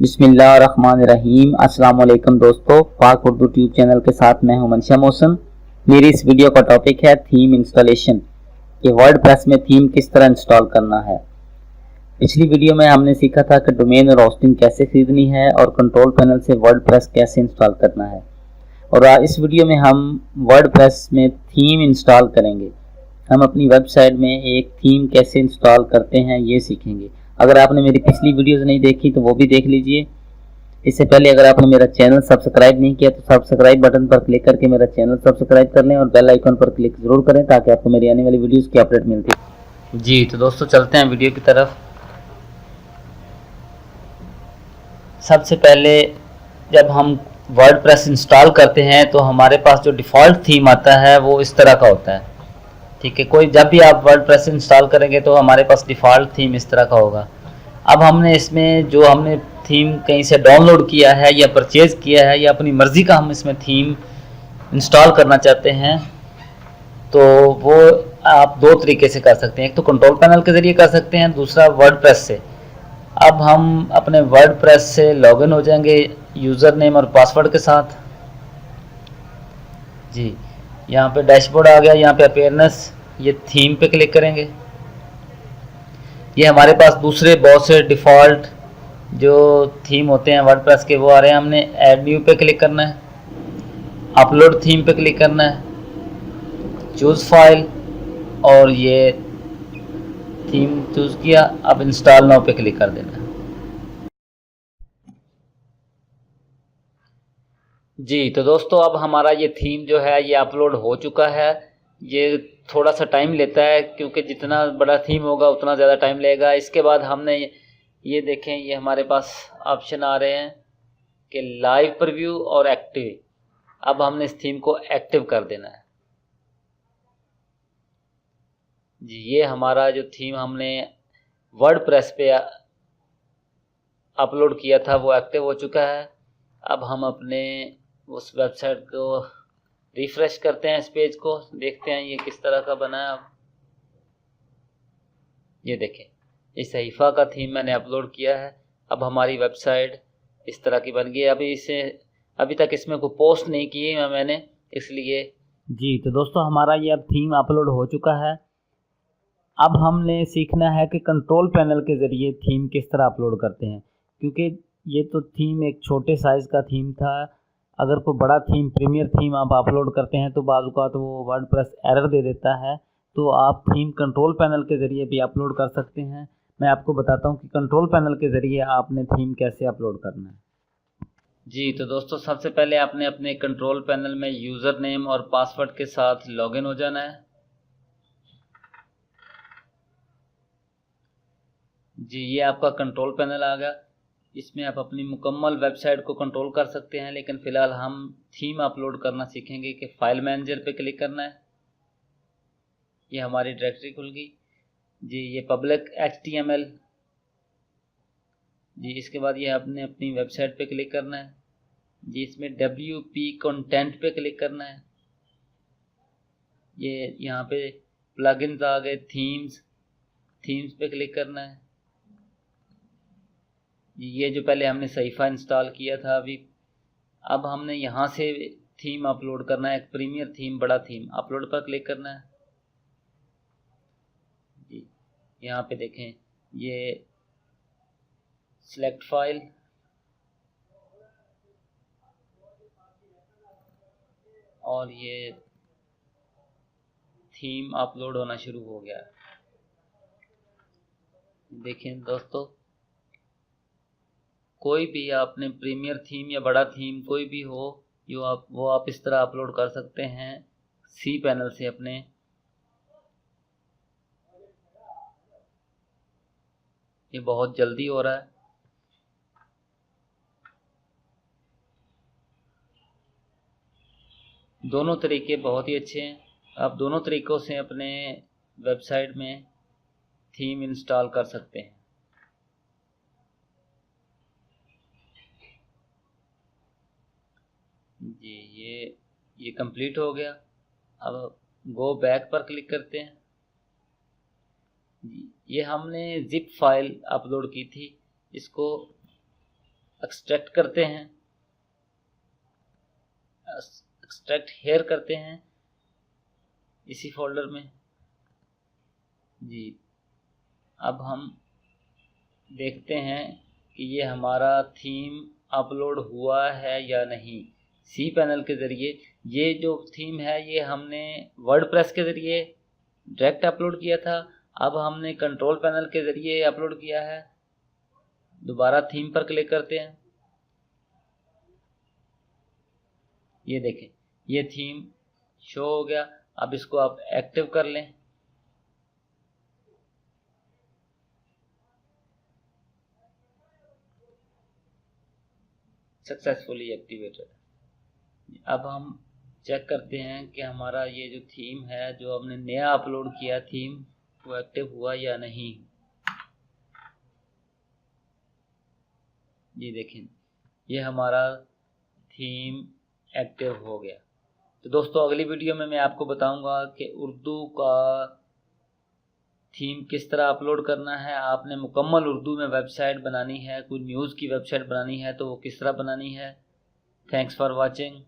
बिस्मिल्लाहिर्रहमानिर्रहीम। अस्सलाम वालेकुम दोस्तों, पाक उर्दू ट्यूब चैनल के साथ मैं हूं मनशा मोहसन। मेरी इस वीडियो का टॉपिक है थीम इंस्टॉलेशन, कि वर्डप्रेस में थीम किस तरह इंस्टॉल करना है। पिछली वीडियो में हमने सीखा था कि डोमेन और होस्टिंग कैसे खरीदनी है और कंट्रोल पैनल से वर्डप्रेस कैसे इंस्टॉल करना है। और इस वीडियो में हम वर्डप्रेस में थीम इंस्टॉल करेंगे। हम अपनी वेबसाइट में एक थीम कैसे इंस्टॉल करते हैं ये सीखेंगे। अगर आपने मेरी पिछली वीडियोस नहीं देखी तो वो भी देख लीजिए। इससे पहले अगर आपने मेरा चैनल सब्सक्राइब नहीं किया तो सब्सक्राइब बटन पर क्लिक करके मेरा चैनल सब्सक्राइब कर लें और बेल आइकन पर क्लिक जरूर करें ताकि आपको मेरी आने वाली वीडियोस की अपडेट मिलती है। जी तो दोस्तों चलते हैं वीडियो की तरफ। सबसे पहले जब हम वर्डप्रेस इंस्टॉल करते हैं तो हमारे पास जो डिफ़ॉल्ट थीम आता है वो इस तरह का होता है। ठीक है, कोई जब भी आप वर्डप्रेस इंस्टॉल करेंगे तो हमारे पास डिफ़ॉल्ट थीम इस तरह का होगा। अब हमने इसमें जो हमने थीम कहीं से डाउनलोड किया है या परचेज़ किया है या अपनी मर्ज़ी का हम इसमें थीम इंस्टॉल करना चाहते हैं तो वो आप दो तरीके से कर सकते हैं। एक तो कंट्रोल पैनल के ज़रिए कर सकते हैं, दूसरा वर्डप्रेस से। अब हम अपने वर्डप्रेस से लॉगिन हो जाएंगे यूज़र नेम और पासवर्ड के साथ। जी यहाँ पे डैशबोर्ड आ गया, यहाँ पे अपेयरनेस, ये थीम पे क्लिक करेंगे। ये हमारे पास दूसरे बहुत से डिफ़ॉल्ट जो थीम होते हैं वर्डप्रेस के वो आ रहे हैं। हमने ऐड न्यू पे क्लिक करना है, अपलोड थीम पे क्लिक करना है, चूज़ फाइल, और ये थीम चूज़ किया। अब इंस्टॉल नाउ पे क्लिक कर देना है। जी तो दोस्तों अब हमारा ये थीम जो है ये अपलोड हो चुका है। ये थोड़ा सा टाइम लेता है क्योंकि जितना बड़ा थीम होगा उतना ज़्यादा टाइम लगेगा। इसके बाद हमने ये देखें, ये हमारे पास ऑप्शन आ रहे हैं कि लाइव प्रीव्यू और एक्टिव। अब हमने इस थीम को एक्टिव कर देना है। जी ये हमारा जो थीम हमने वर्डप्रेस पे अपलोड किया था वो एक्टिव हो चुका है। अब हम अपने उस वेबसाइट को रिफ्रेश करते हैं, इस पेज को देखते हैं ये किस तरह का बना है। अब ये देखें, इस सहीफ़ा का थीम मैंने अपलोड किया है। अब हमारी वेबसाइट इस तरह की बन गई है। अभी तक इसमें कोई पोस्ट नहीं की है मैंने, इसलिए। जी तो दोस्तों हमारा ये अब थीम अपलोड हो चुका है। अब हमने सीखना है कि कंट्रोल पैनल के ज़रिए थीम किस तरह अपलोड करते हैं, क्योंकि ये तो थीम एक छोटे साइज़ का थीम था। अगर कोई बड़ा थीम, प्रीमियर थीम आप अपलोड करते हैं तो बाज़ औक़ात वो वर्डप्रेस एरर दे देता है। तो आप थीम कंट्रोल पैनल के ज़रिए भी अपलोड कर सकते हैं। मैं आपको बताता हूँ कि कंट्रोल पैनल के ज़रिए आपने थीम कैसे अपलोड करना है। जी तो दोस्तों सबसे पहले आपने अपने कंट्रोल पैनल में यूज़र नेम और पासवर्ड के साथ लॉगिन हो जाना है। जी ये आपका कंट्रोल पैनल आ गया। इसमें आप अपनी मुकम्मल वेबसाइट को कंट्रोल कर सकते हैं, लेकिन फ़िलहाल हम थीम अपलोड करना सीखेंगे कि फ़ाइल मैनेजर पे क्लिक करना है। ये हमारी डायरेक्टरी खुल गई। जी ये पब्लिक HTML। जी इसके बाद ये आपने अपनी वेबसाइट पे क्लिक करना है। जी इसमें WP कंटेंट पे क्लिक करना है। ये यहाँ पे प्लगइन्स आ गए, थीम्स पे क्लिक करना है। ये जो पहले हमने सहीफ़ा इंस्टॉल किया था अभी, अब हमने यहाँ से थीम अपलोड करना है, एक प्रीमियर थीम, बड़ा थीम। अपलोड पर क्लिक करना है। जी यहाँ पे देखें, ये सिलेक्ट फाइल, और ये थीम अपलोड होना शुरू हो गया है। देखें दोस्तों, कोई भी आपने प्रीमियर थीम या बड़ा थीम कोई भी हो वो आप इस तरह अपलोड कर सकते हैं सी पैनल से अपने। ये बहुत जल्दी हो रहा है। दोनों तरीके बहुत ही अच्छे हैं। आप दोनों तरीक़ों से अपने वेबसाइट में थीम इंस्टॉल कर सकते हैं। जी ये कंप्लीट हो गया। अब गो बैक पर क्लिक करते हैं। ये हमने जिप फाइल अपलोड की थी, इसको एक्सट्रैक्ट करते हैं, एक्सट्रैक्ट हेयर करते हैं इसी फोल्डर में जी। अब हम देखते हैं कि ये हमारा थीम अपलोड हुआ है या नहीं। सी पैनल के ज़रिए ये जो थीम है ये हमने वर्डप्रेस के ज़रिए डायरेक्ट अपलोड किया था, अब हमने कंट्रोल पैनल के ज़रिए अपलोड किया है। दोबारा थीम पर क्लिक करते हैं, ये देखें ये थीम शो हो गया। अब इसको आप एक्टिव कर लें। Successfully activated. अब हम चेक करते हैं कि हमारा ये जो थीम है जो हमने नया अपलोड किया थीम वो एक्टिव हुआ या नहीं। ये देखें ये हमारा थीम एक्टिव हो गया। तो दोस्तों अगली वीडियो में मैं आपको बताऊंगा कि उर्दू का थीम किस तरह अपलोड करना है। आपने मुकम्मल उर्दू में वेबसाइट बनानी है, कोई न्यूज़ की वेबसाइट बनानी है तो वो किस तरह बनानी है। Thanks for watching.